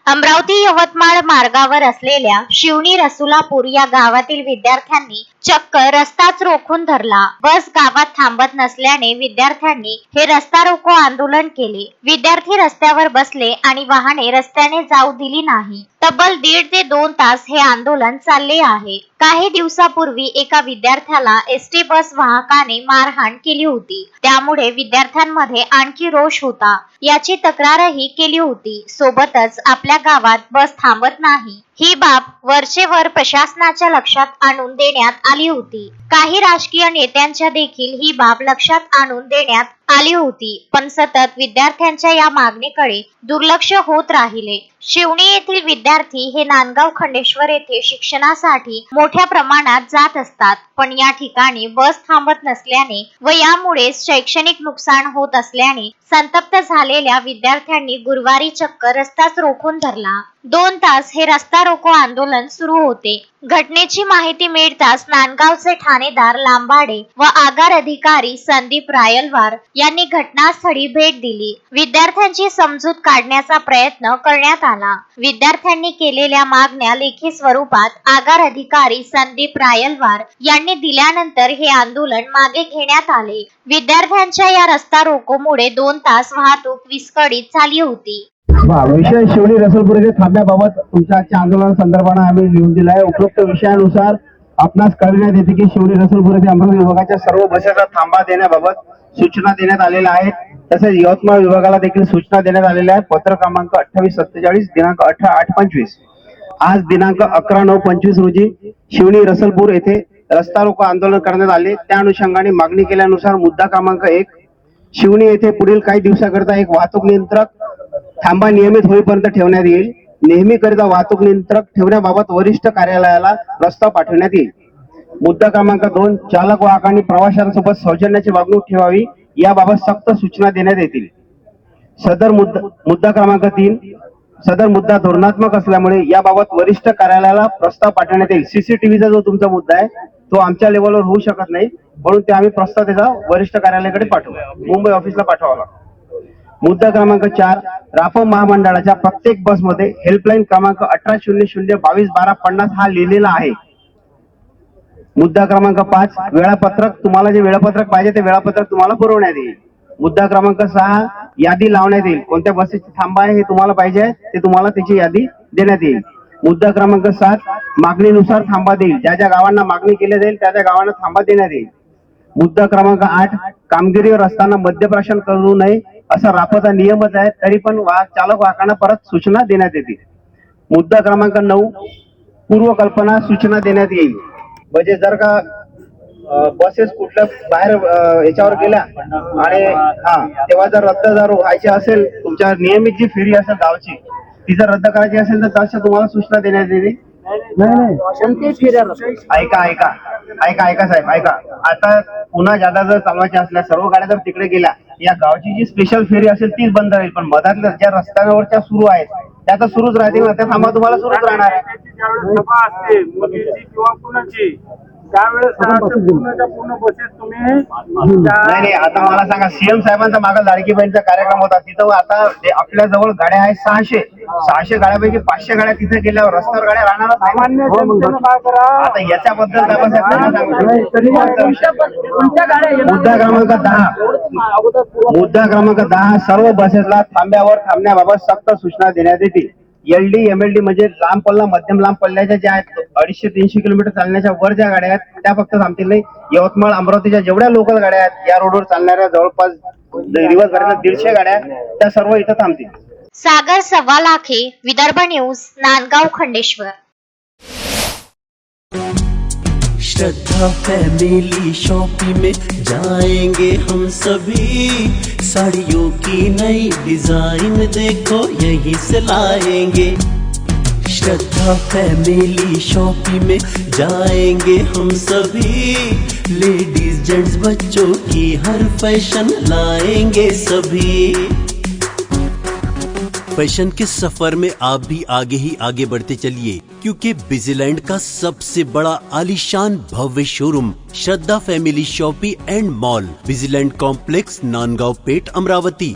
अमरावती यवतमाळ मार्गावर असलेल्या शिवणी रसुलापूर या गावातील विद्यार्थ्यांनी चक्क रस्ताच रोखून धरला। बस गावात थांबत नसल्याने विद्यार्थ्यांनी हे रस्ता रोको आंदोलन केले। विद्यार्थी रस्त्यावर बसले आणि वाहने रस्त्याने जाऊ दिली नाही। तब्बल 1.5 ते 2 तास हे आंदोलन चालले आहे। काही दिवसापूर्वी एका विद्यार्थ्याला एसटी बस वाहकाने मारहाण केली होती, त्यामुळे विद्यार्थ्यांमध्ये आणखी रोष होता। याची तक्रारही केली होती। सोबतच आपल्या गावात बस थांबत नाही ही बाब वरचेवर प्रशासनाच्या लक्षात आणून देण्यात आली होती। काही राजकीय नेत्यांच्या देखील ही बाब लक्षात आणून देण्यात आली होती, पण सतत विद्यार्थ्यांच्या या मागणीकडे दुर्लक्ष होत राहिले। शिवणी येथील विद्यार्थी हे नांदगाव खंडेश्वर येथे शिक्षणासाठी मोठ्या प्रमाणात जात असतात, पण या ठिकाणी बस थांबत नसल्याने व यामुळे शैक्षणिक नुकसान होत असल्याने संतप्त झालेल्या विद्यार्थ्यांनी गुरुवारी चक्क रस्ताच रोखून धरला। 2 तास हे रस्ता रोको आंदोलन सुरू होते। घटनेची माहिती मिळताच नांदगावचे ठाणेदार लांबाडे व आगार अधिकारी संदीप रायलवार यांनी घटनास्थळी भेट दिली। विद्यार्थ्यांची समजूत काढण्याचा प्रयत्न करण्यात आला। विद्यार्थ्यांनी केलेल्या मागण्या लेखी स्वरूपात आगार अधिकारी संदीप रायलवार यांनी दिल्यानंतर हे आंदोलन मागे घेण्यात आले। विद्यार्थ्यांच्या या रस्ता रोकोमुळे 2 तास वाहतूक विस्कळीत झाली होती। विषय शिवणी रसूलपूर येथे थांब्याबाबत तुमच्या आजच्या आंदोलनासंदर्भाने आम्ही लिहून दिला आहे। उपरोक्त विषयानुसार आपणास कळविण्यात येते की शिवणी रसूलपूर येथे अमरावती विभागाच्या सर्व बसेसला थांबा देण्याबाबत सूचना देण्यात आलेल्या आहेत। तसेच यवतमाळ विभागाला देखील सूचना देण्यात आलेल्या आहेत। पत्र क्रमांक 2847 दिनांक 18/8/25 आज दिनांक 11/9/25 रोजी शिवणी रसूलपूर येथे रस्ता रोको आंदोलन करण्यात आले। त्या अनुषंगाने मागणी केल्यानुसार मुद्दा क्रमांक 1 शिवणी येथे पुढील काही दिवसाकरिता एक वाहतूक नियंत्रक थांबा नियमित होईपर्यंत ठेवण्यात येईल। नेहमीकरिता वाहतूक नियंत्रक ठेवण्याबाबत वरिष्ठ कार्यालयाला प्रस्ताव पाठवण्यात येईल। मुद्दा क्रमांक 2 चालक वाहकांनी प्रवाशांसोबत सौजन्याची वागणूक ठेवावी याबाबत सक्त सूचना देण्यात येतील। मुद्दा क्रमांक 3 सदर मुद्दा धोरणात्मक असल्यामुळे याबाबत वरिष्ठ कार्यालयाला प्रस्ताव पाठवण्यात येईल। सीसीटीव्हीचा जो तुमचा मुद्दा आहे तो आमच्या लेवलवर होऊ शकत नाही, म्हणून ते आम्ही प्रस्ताव त्याचा वरिष्ठ कार्यालयाकडे पाठवू, मुंबई ऑफिसला पाठवावा लागतो। मुद्दा क्रमांक 4 राफो महामंडळाच्या प्रत्येक बसमध्ये हेल्पलाईन क्रमांक 1800221250 हा लिहिलेला आहे। मुद्दा क्रमांक 5 वेळापत्रक तुम्हाला जे वेळापत्रक पाहिजे ते वेळापत्रक तुम्हाला पुरवण्यात येईल। मुद्दा क्रमांक 6 यादी लावण्यात येईल। कोणत्या बसेसची थांबा आहे हे तुम्हाला पाहिजे ते तुम्हाला त्याची यादी देण्यात येईल। मुद्दा क्रमांक 7 मागणीनुसार थांबा देईल। ज्या ज्या गावांना मागणी केली जाईल त्या त्या गावांना थांबा देण्यात येईल। मुद्दा क्रमांक 8 कामगिरीवर असताना मद्यप्राशन करू नये असा राफोचा नियमच आहे, तरी पण चालक वाहकांना परत सूचना देण्यात येतील। मुद्दा क्रमांक 9 पूर्वकल्पना सूचना देण्यात येईल। म्हणजे जर का बसेस कुठल्या बाहेर याच्यावर गेल्या आणि तेव्हा जर रद्द जर व्हायची असेल, तुमच्या नियमित जी फेरी असेल गावची ती जर रद्द करायची असेल तर तशा तुम्हाला सूचना देण्यात येईल। ऐका साहेब, ऐका। आता पुन्हा जादा जर चालवायची असल्या सर्व गाड्या जर तिकडे गेल्या, या गावची जी स्पेशल फेरी असेल तीच बंद राहील, पण मधातल्या ज्या रस्त्यावरच्या सुरू आहेत त्या तर सुरूच राहतील ना, त्या थांबा तुम्हाला सुरूच राहणार आहे। सभा असते किंवा पुण्याची त्यावेळेस पूर्ण बसेस तुम्ही नाही। आता मला सांगा, सीएम साहेबांचा मागे लाडकी बहीणचा कार्यक्रम होता, तिथं आता आपल्या जवळ गाड्या आहेत 600 गाड्यापैकी 500 गाड्या तिथे गेल्यावर रस्त्यावर गाड्या राहणार सामान्य जनतेनं काय करा। आता याच्याबद्दल मुद्दा क्रमांक 10 सर्व बसेसला थांब्यावर थांबण्याबाबत सक्त सूचना देण्यात येतील। एलडी एमएलडी म्हणजे लांब पल्ला मध्यम लांब पल्ल्याच्या ज्या आहेत 250-300 किलोमीटर चालण्याच्या वर ज्या गाड्या आहेत त्या फक्त थांबतील नाही। यवतमाळ अमरावतीच्या जेवढ्या लोकल गाड्या आहेत या रोडवर चालणाऱ्या जवळपास दिवसभराच्या 150 गाड्या त्या सर्व इथं थांबतील। सागर सव्वालाखे, विदर्भ न्यूज, नांदगाव खंडेश्वर। श्रद्धा फैमिली शॉपिंग में जाएंगे हम सभी, साड़ियों की नई डिजाइन देखो यहीं से लाएंगे। श्रद्धा फैमिली शॉपिंग में जाएंगे हम सभी, लेडीज जेंट्स बच्चों की हर फैशन लाएंगे सभी। फैशन के सफर में आप भी आगे ही आगे बढ़ते चलिए, क्योंकि बिजीलैंड का सबसे बड़ा आलीशान भव्य showroom Shraddha family shopping and mall, Busyland complex, Nandgaon Peth, Amravati.